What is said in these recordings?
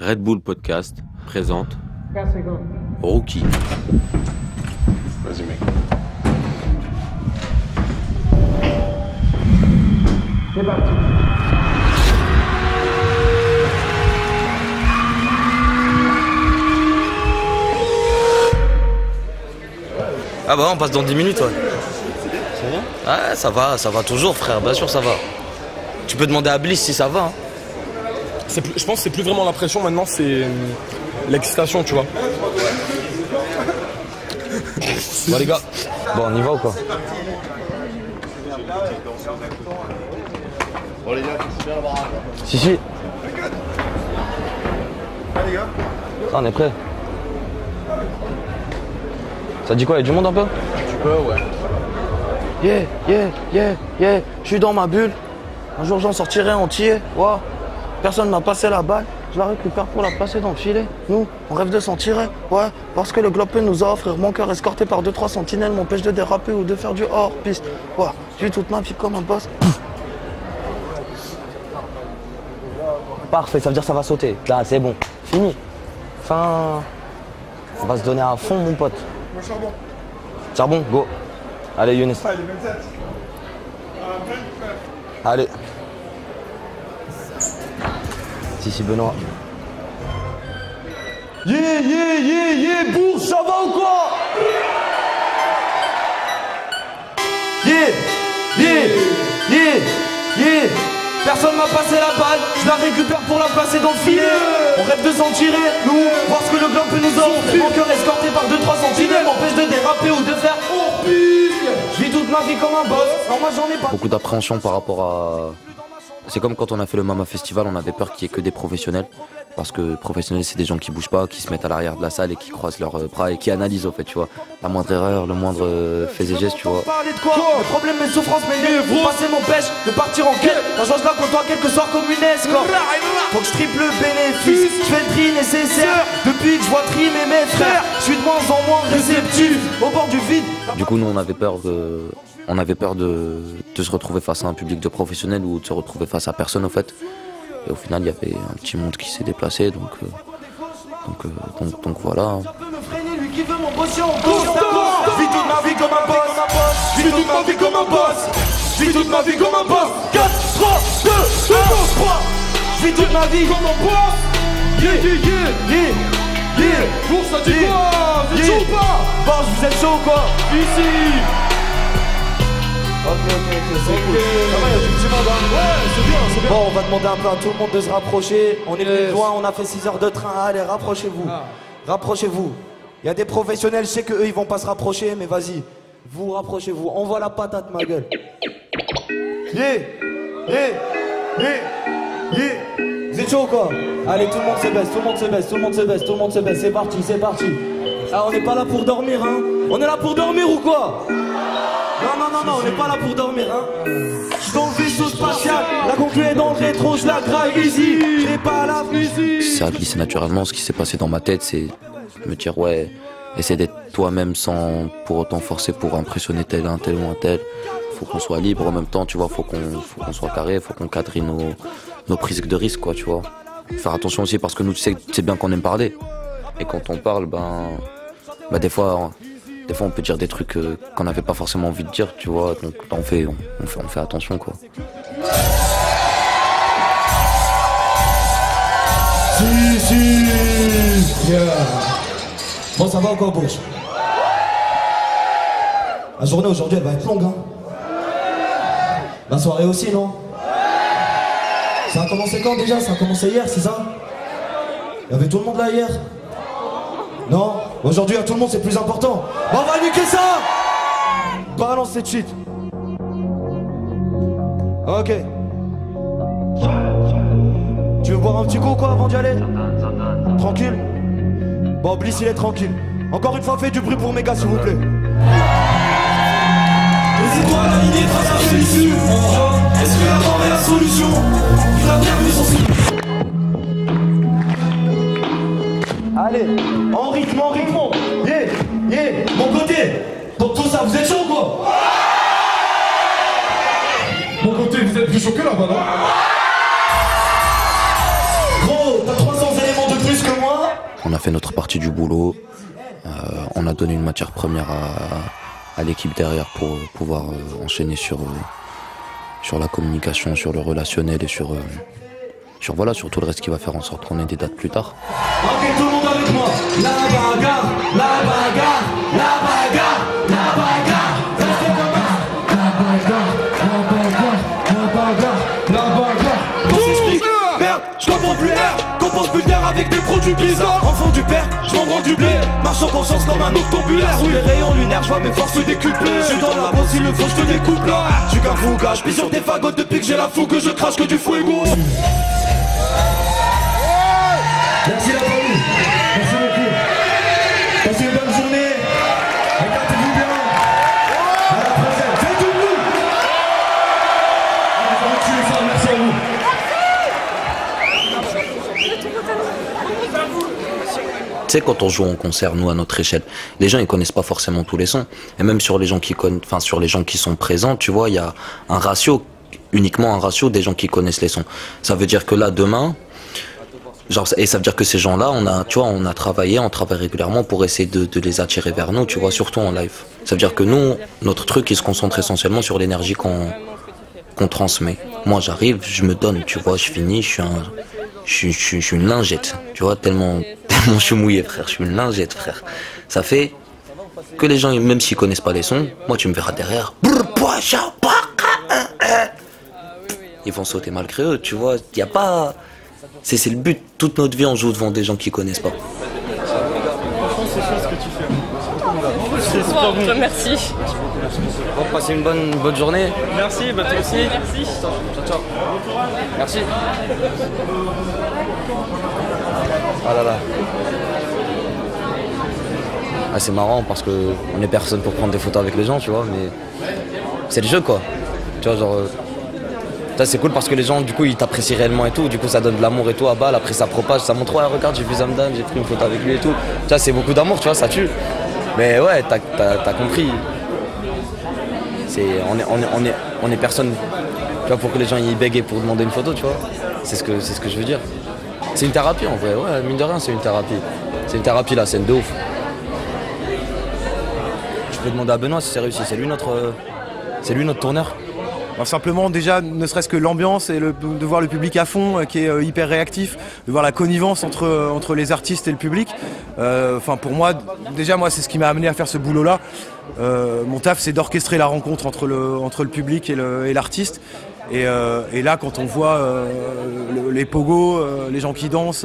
Red Bull Podcast présente Rookie. Vas-y mec. C'est parti. Ah bah on passe dans 10 minutes ouais. C'est bien? Ouais ça va toujours frère, bien sûr ça va. Tu peux demander à Bliss si ça va hein. Je pense que c'est plus vraiment la pression maintenant, c'est l'excitation, tu vois. Bon les gars, bon on y va ou quoi? Bon les gars, c'est bien la baraque. Si. Ah les gars. Ça on est prêt. Ça dit quoi, y'a du monde un peu? Tu peux, ouais. Yeah, je suis dans ma bulle. Un jour j'en sortirai entier, wow. Personne m'a passé la balle, je la récupère pour la placer dans le filet. Nous, on rêve de s'en tirer, ouais. Parce que le globe peut nous a offrir mon cœur escorté par 2-3 sentinelles m'empêche de déraper ou de faire du hors-piste. Ouais, je vis toute ma vie comme un boss. Parfait, ça veut dire que ça va sauter. Là, c'est bon, fini. Fin. On va se donner à fond, mon pote. Moi charbon. Charbon, go. Allez, Younes. Ah, les 27. Allez. Si, Benoît. Yeah, Bourges, ça va ou quoi? Yeah. Personne m'a passé la balle, je la récupère pour la placer dans le filet. On rêve de s'en tirer, nous, parce que le globe peut nous offrir. Mon cœur escorté par 2-3 sentinelles m'empêche de déraper ou de faire hors-piste. Je vis toute ma vie comme un boss, non moi j'en ai pas. Beaucoup d'appréhension par rapport à... C'est comme quand on a fait le Mama Festival, on avait peur qu'il n'y ait que des professionnels. Parce que professionnels, c'est des gens qui bougent pas, qui se mettent à l'arrière de la salle et qui croisent leurs bras et qui analysent au fait, tu vois. La moindre erreur, le moindre fait et geste, tu vois. Parler de quoi? Mes problèmes, mes souffrances, mes lieux, passer m'empêche de partir en quête. La joie je la côtoie quelque soir comme une escorte. Faut que je triple le bénéfice, je fais le tri nécessaire. Depuis que je vois trimer mes frères, je suis de moins en moins réceptif, au bord du vide. Du coup, nous, on avait peur de se retrouver face à un public de professionnels ou de se retrouver face à personne, au fait. Et au final, il y avait un petit monde qui s'est déplacé, donc voilà. Lui qui veut mon bosser en course. Je vis toute ma vie comme un boss. Je vis toute ma vie comme un boss. Je vis toute ma vie comme un boss. 4, 3, 2, 1, 3. Je vis toute ma vie comme un boss. Yeah. Pour ça dit quoi? Vous êtes chaud ou pas? Boss, vous êtes chaud ou quoi? Ici. Ok, c'est cool. Ça va, il y a du petit monde, hein? Ouais, c'est bien. Bon, on va demander un peu à tout le monde de se rapprocher. On est plus loin, on a fait 6 heures de train. Allez, rapprochez-vous. Rapprochez-vous. Il y a des professionnels, je sais qu'eux, ils vont pas se rapprocher, mais vas-y. Vous, rapprochez-vous. Envoie la patate, ma gueule. Yeah. Vous êtes chaud ou quoi? Allez, tout le monde se baisse, c'est parti. Ah, on n'est pas là pour dormir, hein? On est là pour dormir ou quoi? Non, on n'est pas là pour dormir, hein. Je suis dans le vaisseau spatial, la conclue est dans le rétro, je la graille easy. J'ai pas la musique. Ça a glissé naturellement, ce qui s'est passé dans ma tête, c'est me dire, ouais, essaie d'être toi-même sans pour autant forcer pour impressionner tel ou un tel. Faut qu'on soit libre en même temps, tu vois, faut qu'on soit carré, faut qu'on cadre nos prises de risque, quoi, tu vois. Faire attention aussi parce que nous, tu sais bien qu'on aime parler. Et quand on parle, des fois on peut dire des trucs qu'on n'avait pas forcément envie de dire, tu vois, donc on fait attention, quoi. Si. Yeah. Bon, ça va ou quoi, Bourges? La journée aujourd'hui, elle va être longue, hein. La soirée aussi, non? Ça a commencé quand déjà? Ça a commencé hier, c'est ça? Il y avait tout le monde là hier? Non? Aujourd'hui, à tout le monde, c'est plus important. Bon, on va niquer ça! Balance cette shit. Ok. Tu veux boire un petit coup, quoi, avant d'y aller? Tranquille? Bon, Bliss, il est tranquille. Encore une fois, fais du bruit pour mes gars, s'il vous plaît. Hésite-toi à aligner face à solution. Est-ce que la mort est la solution? Il a bien vu son slip. Allez, en rythme. Yeah. Mon côté. Donc tout ça, vous êtes chaud ou quoi? Mon côté, vous êtes plus chaud que là-bas, non? Gros, t'as 300 éléments de on a fait notre partie du boulot. On a donné une matière première à l'équipe derrière pour pouvoir enchaîner sur la communication, sur le relationnel et sur tout le reste qui va faire en sorte qu'on ait des dates plus tard. Ok, tout le monde avec moi. La bagarre, la bagarre, la bagarre, la bagarre. La bagarre, la bagarre, la bagarre, la bagarre. Quand j'explique, merde, je comprends plus l'air. Compense plus d'air avec des produits bizarres. Enfant du père, je m'en rends du blé. Marche en conscience comme un octobulaire. Sous les rayons lunaires, je vois mes forces se décupler. Je suis dans la bosse, il le faut, je te découpe là. Je suis qu'un fouga, je pisse sur tes fagots depuis que j'ai la fougue. Je crache que du fuego. Merci la famille, merci beaucoup. Passez une bonne journée. Éclatez-vous bien. À la prochaine. Faites tout le monde. Merci à vous. Tu sais, quand on joue en concert, nous, à notre échelle, les gens, ils connaissent pas forcément tous les sons. Et même sur les gens sur les gens qui sont présents, tu vois, il y a un ratio, uniquement un ratio des gens qui connaissent les sons. Ça veut dire que là, demain, et ça veut dire que ces gens-là, on travaille régulièrement pour essayer de les attirer vers nous, tu vois, surtout en live. Ça veut dire que nous, notre truc, il se concentre essentiellement sur l'énergie qu'on transmet. Moi, j'arrive, je me donne, tu vois, je finis, je suis une lingette, tu vois, tellement je suis mouillé, frère, je suis une lingette, frère. Ça fait que les gens, même s'ils connaissent pas les sons, moi, tu me verras derrière. Ils vont sauter malgré eux, tu vois, il y a pas... C'est le but, toute notre vie on joue devant des gens qui connaissent pas. C'est super bon. Merci. Bon, passez une bonne journée. Merci, bah toi aussi. Merci. Ciao. Merci. Ah là là. Ah, c'est marrant parce que on est personne pour prendre des photos avec les gens, tu vois, mais c'est le jeu quoi. Tu vois, genre... Ça c'est cool parce que les gens du coup ils t'apprécient réellement et tout, du coup ça donne de l'amour et tout à balle, après ça propage, ça montre ouais regarde j'ai vu Zamdan, j'ai pris une photo avec lui et tout. Tu vois c'est beaucoup d'amour, tu vois, ça tue. Mais ouais, t'as compris. On est personne, tu vois, pour que les gens y bégayent pour demander une photo, tu vois. C'est ce que je veux dire. C'est une thérapie en vrai, ouais, mine de rien c'est une thérapie. C'est une thérapie la scène de ouf. Je peux demander à Benoît si c'est réussi, c'est lui notre tourneur. Alors simplement déjà, ne serait-ce que l'ambiance et de voir le public à fond qui est hyper réactif, de voir la connivence entre les artistes et le public. Enfin pour moi, déjà moi c'est ce qui m'a amené à faire ce boulot-là. Mon taf c'est d'orchestrer la rencontre entre le public et l'artiste. Et là quand on voit les pogos, les gens qui dansent,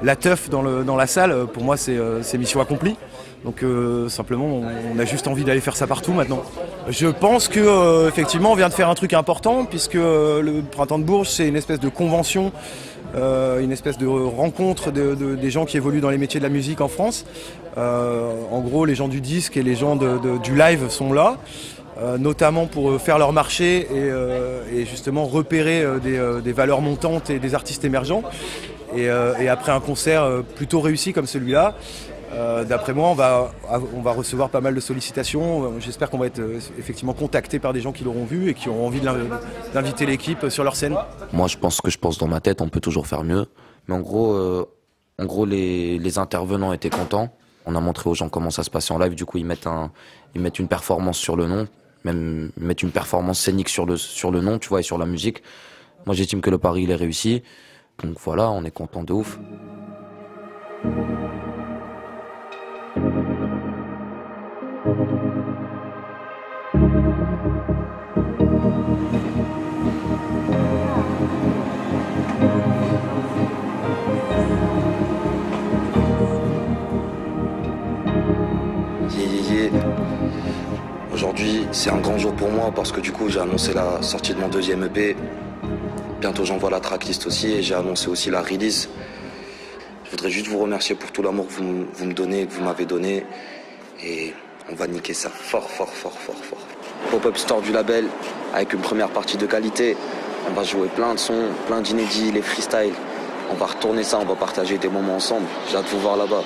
la teuf dans la salle, pour moi c'est mission accomplie. Donc simplement, on a juste envie d'aller faire ça partout maintenant. Je pense que effectivement, on vient de faire un truc important puisque le Printemps de Bourges, c'est une espèce de convention, une espèce de rencontre des gens qui évoluent dans les métiers de la musique en France. En gros, les gens du disque et les gens du live sont là, notamment pour faire leur marché et justement repérer des valeurs montantes et des artistes émergents. Et après un concert plutôt réussi comme celui-là, d'après moi, on va recevoir pas mal de sollicitations. J'espère qu'on va être effectivement contacté par des gens qui l'auront vu et qui auront envie d'inviter l'équipe sur leur scène. Moi, je pense dans ma tête, on peut toujours faire mieux. Mais en gros, les intervenants étaient contents. On a montré aux gens comment ça se passait en live. Du coup, ils mettent une performance sur le nom, même ils mettent une performance scénique sur le nom, tu vois, et sur la musique. Moi, j'estime que le pari il est réussi. Donc voilà, on est content de ouf. Aujourd'hui, c'est un grand jour pour moi parce que du coup, j'ai annoncé la sortie de mon deuxième EP. Bientôt, j'envoie la tracklist aussi et j'ai annoncé aussi la release. Je voudrais juste vous remercier pour tout l'amour que vous me donnez, que vous m'avez donné. Et on va niquer ça fort. Pop-up store du label avec une première partie de qualité. On va jouer plein de sons, plein d'inédits, les freestyles. On va retourner ça, on va partager des moments ensemble. J'ai hâte de vous voir là-bas.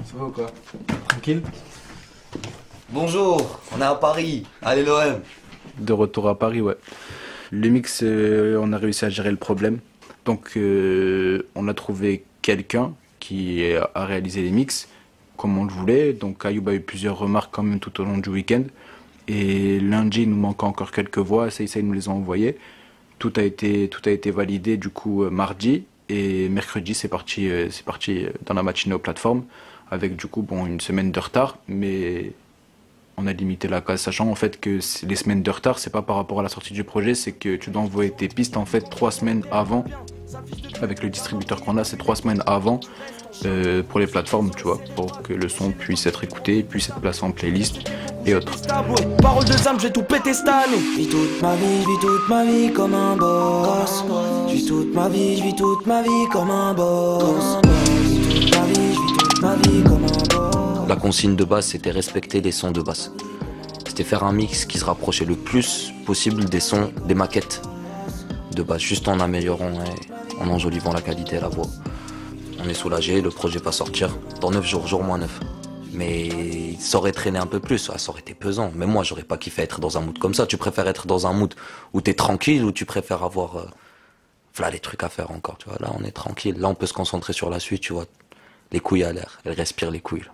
Ça va ou quoi? Tranquille? Bonjour, on est à Paris. Allez l'OM. De retour à Paris, ouais. Le mix, on a réussi à gérer le problème. Donc on a trouvé quelqu'un qui a réalisé les mix comme on le voulait. Donc Ayoub a eu plusieurs remarques quand même tout au long du week-end. Et lundi, il nous manque encore quelques voix. Ça, ils nous les ont envoyées. Tout a été validé du coup mardi. Et mercredi, c'est parti dans la matinée aux plateformes. Avec du coup une semaine de retard. Mais on a limité la case, sachant en fait que les semaines de retard, c'est pas par rapport à la sortie du projet, c'est que tu dois envoyer tes pistes en fait 3 semaines avant. Avec le distributeur qu'on a, c'est 3 semaines avant pour les plateformes, tu vois, pour que le son puisse être écouté, puisse être placé en playlist et autres. Parole de Sam, je vais tout péter cette année. Vis toute ma vie comme un boss. Je vis toute ma vie comme un boss. Je vis toute ma vie comme un boss. La consigne de base, c'était respecter les sons de base. C'était faire un mix qui se rapprochait le plus possible des sons, des maquettes de base, juste en améliorant et en enjolivant la qualité et la voix. On est soulagé, le projet va sortir dans 9 jours, jour moins 9. Mais ça aurait traîné un peu plus, ça aurait été pesant. Mais moi, j'aurais pas kiffé être dans un mood comme ça. Tu préfères être dans un mood où t'es tranquille ou tu préfères avoir voilà les trucs à faire encore, tu vois. Là, on est tranquille. Là, on peut se concentrer sur la suite, tu vois. Les couilles à l'air, elles respirent les couilles, là.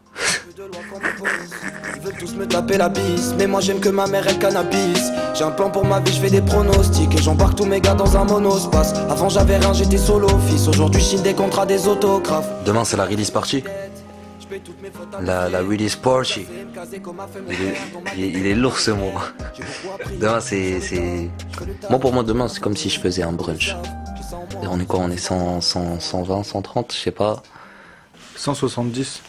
Ils veulent tous me taper la bise, mais moi j'aime que ma mère elle cannabis. J'ai un plan pour ma vie, je fais des pronostics et j'embarque tous mes gars dans un monospace. Avant j'avais rien, j'étais solo fils, aujourd'hui je signe des contrats, des autographes. Demain c'est la release party. La release party. Il est lourd ce mot. Demain c'est... Moi pour moi demain c'est comme si je faisais un brunch. Et on est quoi? On est 100, 120, 130, je sais pas. 170.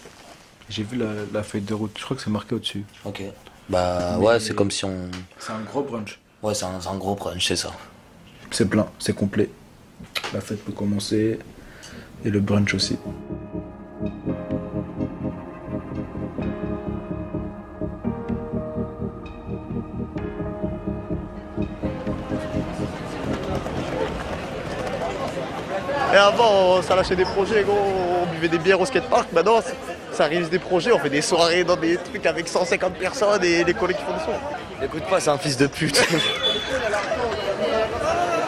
J'ai vu la feuille de route, je crois que c'est marqué au-dessus. Ok. Bah ouais, c'est comme si on... C'est un gros brunch. Ouais, c'est un gros brunch, c'est ça. C'est plein, c'est complet. La fête peut commencer et le brunch aussi. Et avant, ça lâchait des projets, gros. On buvait des bières au skatepark. Maintenant, ça réalise des projets. On fait des soirées dans des trucs avec 150 personnes et les collègues qui font des sons. Écoute pas, c'est un fils de pute.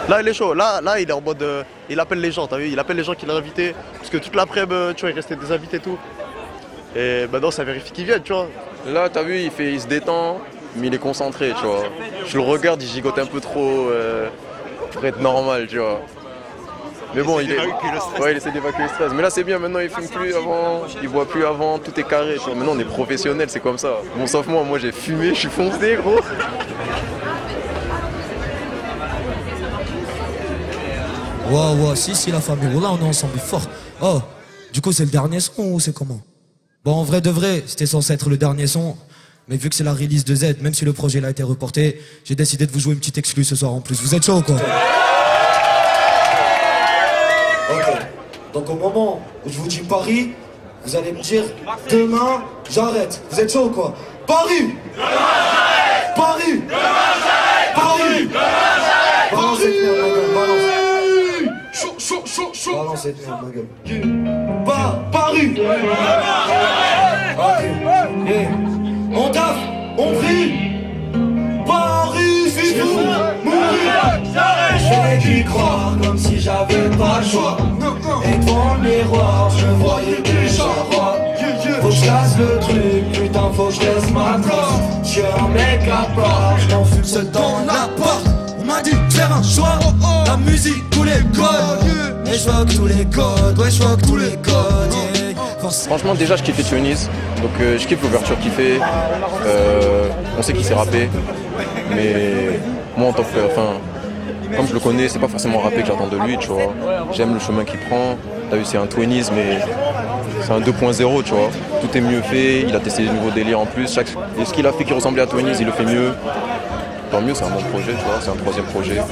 Là, il est chaud. Là, il est en mode. Il appelle les gens, t'as vu? Il appelle les gens qu'il a invités. Parce que toute l'après-midi, tu vois, il restait des invités et tout. Et maintenant, ça vérifie qu'ils viennent, tu vois. Là, t'as vu, il se détend, mais il est concentré, tu vois. Je le regarde, il gigote un peu trop pour être normal, tu vois. Mais bon, il essaie d'évacuer le stress. Mais là, c'est bien, maintenant, il fume plus avant, il boit plus avant, tout est carré, tu vois. Maintenant, on est professionnel, c'est comme ça. Bon, sauf moi j'ai fumé, je suis foncé, gros. Wow, si, la famille, là, on est ensemble fort. Oh, du coup, c'est le dernier son ou c'est comment? Bon, en vrai de vrai, c'était censé être le dernier son. Mais vu que c'est la release de Z, même si le projet a été reporté, j'ai décidé de vous jouer une petite exclue ce soir en plus. Vous êtes chaud, quoi? Ok. Donc au moment où je vous dis Paris, vous allez me dire demain, j'arrête. Vous êtes chaud, quoi? Paris! Paris! Paris! Balance cette merde, ma gueule, balance. Chaud. Balance cette merde, ma gueule. Paris! Ok. Yeah. On taffe, on prie. Paris, c'est tout. Mourir. J'aurais dû croire comme si j'avais pas le choix. Et devant le miroir, je voyais déjà roi. Faut que je casse le truc, putain, faut que je laisse ma place. Je suis un mec à part, je m'en fous seul dans l'appart. On m'a dit de faire un choix, la musique, tous les codes. Et je rock tous les codes, ouais, je rock tous les codes. Franchement, déjà, je kiffe les Tunis, donc je kiffe l'ouverture qu'il fait. On sait qu'il s'est rappé, mais moi, en tant que, comme je le connais, c'est pas forcément rappé que j'attends de lui, tu vois. J'aime le chemin qu'il prend. T'as vu, c'est un Twinis, mais c'est un 2.0, tu vois. Tout est mieux fait, il a testé des nouveaux délires en plus. Et ce qu'il a fait qui ressemblait à Twinis, il le fait mieux. Tant mieux, c'est un bon projet, tu vois, c'est un 3e projet.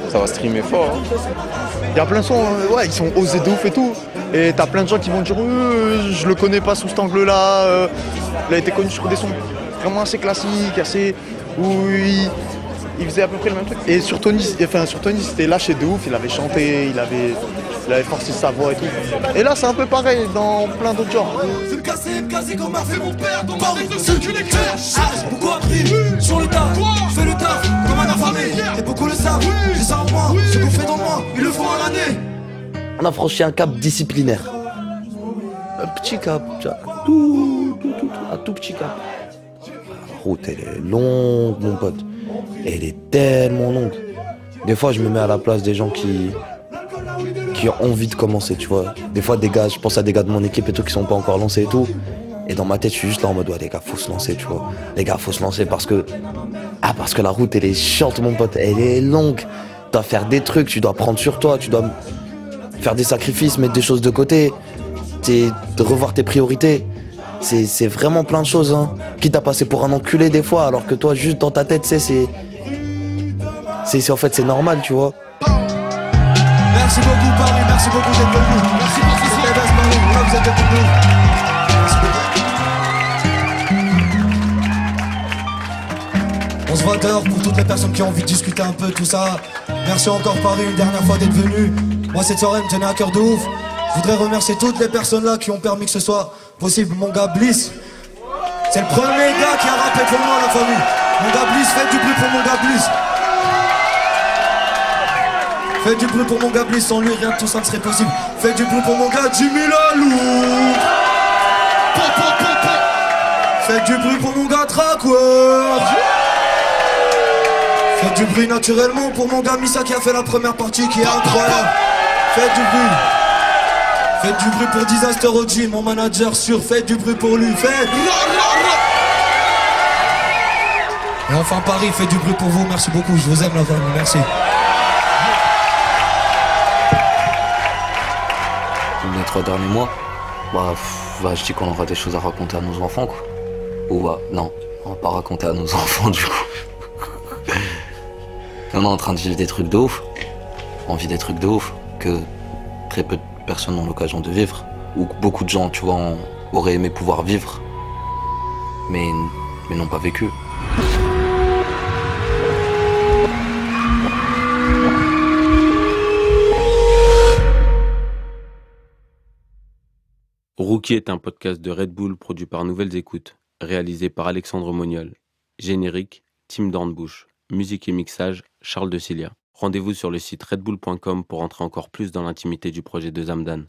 Ça va streamer fort. Hein. Il y a plein de sons, ouais, ils sont osés de ouf et tout. Et t'as plein de gens qui vont dire je le connais pas sous cet angle-là. Il a été connu sur des sons vraiment assez classiques, assez. Où il faisait à peu près le même truc. Et sur Tony, c'était lâché de ouf, il avait chanté, il avait forcé sa voix et tout. Et là, c'est un peu pareil dans plein d'autres genres. C'est me casser comme a fait mon père. Dans ma rue, tu l'éclaires. Beaucoup appris sur le tas. Je fais le taf comme un affamé. Et beaucoup le savent, j'ai ça en moi, ce qu'on fait dans moi, ils le font à l'année. On a franchi un cap disciplinaire. Un petit cap, tu vois, un tout petit cap. La route, elle est longue, mon pote. Elle est tellement longue. Des fois, je me mets à la place des gens qui ont envie de commencer, tu vois. Des fois, des gars, je pense à des gars de mon équipe et tout qui sont pas encore lancés et tout. Et dans ma tête, je suis juste là en mode, ouais, les gars, faut se lancer, tu vois. Les gars, faut se lancer parce que la route, elle est chiante, mon pote. Elle est longue. Tu dois faire des trucs, tu dois prendre sur toi, tu dois faire des sacrifices, mettre des choses de côté. De revoir tes priorités. C'est vraiment plein de choses, hein. Quitte à passer pour un enculé des fois, alors que toi, juste dans ta tête, c'est en fait, c'est normal, tu vois. Merci beaucoup Paris, merci beaucoup d'être venu. Merci pour ce qui Paris, là vous êtes venu. Merci beaucoup. On se voit dehors pour toutes les personnes qui ont envie de discuter un peu tout ça. Merci encore Paris une dernière fois d'être venu. Moi cette soirée me tenait à cœur de ouf. Je voudrais remercier toutes les personnes là qui ont permis que ce soit possible. Mon gars Bliss, c'est le premier gars qui a rappé pour moi la famille. Mon gars Bliss, faites du bruit pour mon gars Bliss. Faites du bruit pour mon gars Bliss, sans lui rien de tout ça ne serait possible. Faites du bruit pour mon gars Jimmy Lalou. Faites du bruit pour mon gars Trackwork. Faites du bruit naturellement pour mon gars Missa qui a fait la première partie qui est incroyable. Faites du bruit. Faites du bruit pour Disaster OG, mon manager sûr. Faites du bruit pour lui, faites. Et enfin Paris, faites du bruit pour vous, merci beaucoup, je vous aime la famille, merci. Les 3 derniers mois, je dis qu'on aura des choses à raconter à nos enfants, quoi. Ou non, on va pas raconter à nos enfants du coup. On est en train de vivre des trucs de ouf. On vit des trucs de ouf que très peu de personnes ont l'occasion de vivre. Ou que beaucoup de gens, tu vois, auraient aimé pouvoir vivre, mais n'ont pas vécu. Rookie est un podcast de Red Bull produit par Nouvelles Écoutes, réalisé par Alexandre Moniol. Générique, Tim Dornbush. Musique et mixage, Charles de Cilia. Rendez-vous sur le site redbull.com pour entrer encore plus dans l'intimité du projet de Zamdan.